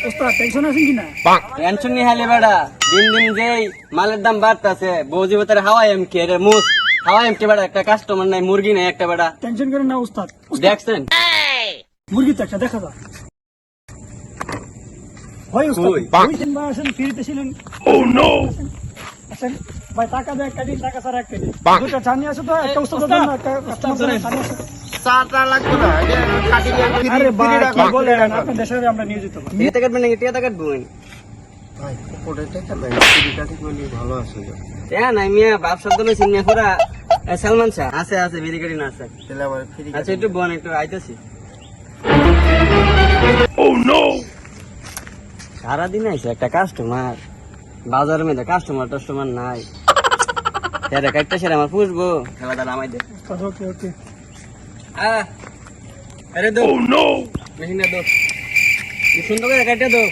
ওস্তাদ টেনশন আছে কিনা? টেনশন নি হালে বেড়া দিন দিন যেই মালের দাম বাড়তাছে বৌজি ভেতরে হাওয়াই এম কে রে মুস হাওয়াই এম কে বেড়া একটা কাস্টমার নাই মুরগি নাই একটা বেড়া টেনশন করেন না ওস্তাদ। দেখছেন মুরগি তো একটা দেখা যায়। হয় ওস্তাদ, কই? ওই বা আসেন ফিরতে ছিলেন। আসেন ভাই, টাকা দেয় একটা দিন, টাকা ছাড়া একটা দিন। দুটো চানি আছে তো, একটা ওস্তাদের জন্য, একটা কাস্টমার জন্য চানি আছে। আরে ভাই কি বলেন, আপনার দেশে আমরা নিয়ে যেতে পারি। টিয়া কাটবেন নাকি টিয়া কাটবেন নাই মিয়া বাপ শব্দ লইছেন মিয়া পুরা সালমান শাহ আছে আছে বিড়ি কাটি না আছে আচ্ছা একটু বোন একটু আইতেছি সারাদিন আইছে একটা কাস্টমার বাজারের মধ্যে কাস্টমার নাই সেটা কাটতে সেটা আমার পুষবো খেলা দাঁড়া আমায় দে ওকে ওকে। আরে দো মেশিনটা দো সুন্দর করে কাটতে দো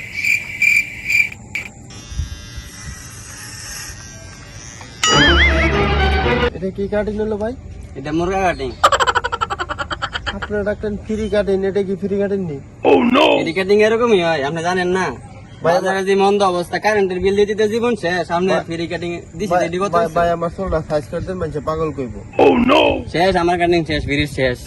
এটা কি কাটিং হলো ভাই? এটা মুরগা কাটিং আপনারা ডাক্তার ফ্রি কাটিং, এটা কি ফ্রি কাটিং নেই? ফ্রি কাটিং এরকমই হয় আপনি জানেন না বাজারে যে মন্দ অবস্থা কারেন্টের বিল দিতে জীবন শেষ সামনে ফ্রি কাটিং দিছি রেডি কত ভাই আমার চুলটা সাইজ করে দেন, মানুষ পাগল কইব। শেষ আমার কাটিং শেষ ফ্রি শেষ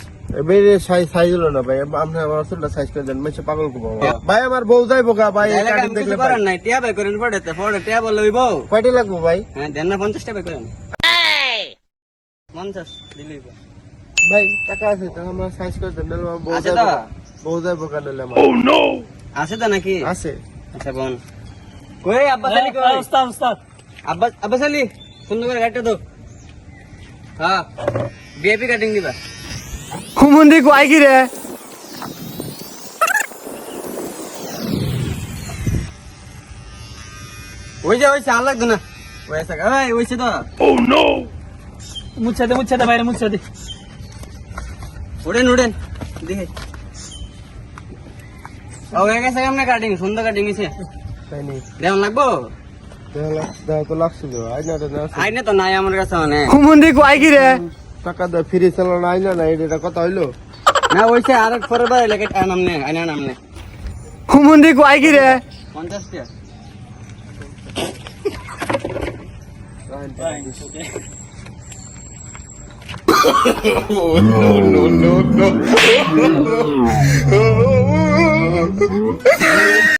বেরে সাইজ হলো না ভাই, আপনি আমার চুলটা সাইজ করে দেন, মানুষ পাগল কইব। ভাই আমার বউ যাইবো গা ভাই, এই কাটিং দেখলে করেন নাই টিয়া বাই করেন পড়েতে পড়ে টিয়া বল লইব কয়টা লাগবো ভাই? হ্যাঁ দেন না 50 টাকা করেন 50 দিলেই ভাই টাকা আছে তো আমার সাইজ করে দেন, নাহলে আমার বউ আছে যাইবো তো? বউ যাইবো গা, নাহলে আমার আছে তো নাকি আছে। আচ্ছা বোন কই আব্বাস আলী কই ওস্তাদ ওস্তাদ আব্বাস আলী সুন্দর করে কাটতে দাও হ্যাঁ বিএপি কাটিং দিবা কুমুন্দি কয় কি রে? ওই যে আর লাগতো না ওইসা এই ওইছে তো মুছে দে বাইরে মুছে দে। উড়েন দেখে ও হয়ে গেছে কেমনে কাটিং সুন্দর কাটিং হয়েছে তাই নেই দেওয়ান লাগবো দেখা তো লাগছিল, আইনাটা না আছে। আইনে তো নাই আমার কাছে মানে কুমুন্দি কয় কি রে? টাকা দে ফ্রি চালানো আইনা না, এটা কথা হইলো? না ওইছে আর পরে বার এলাকা নামনে আইনা নামনে কুমুন্দি কয় কি রে? 50 টাকা no.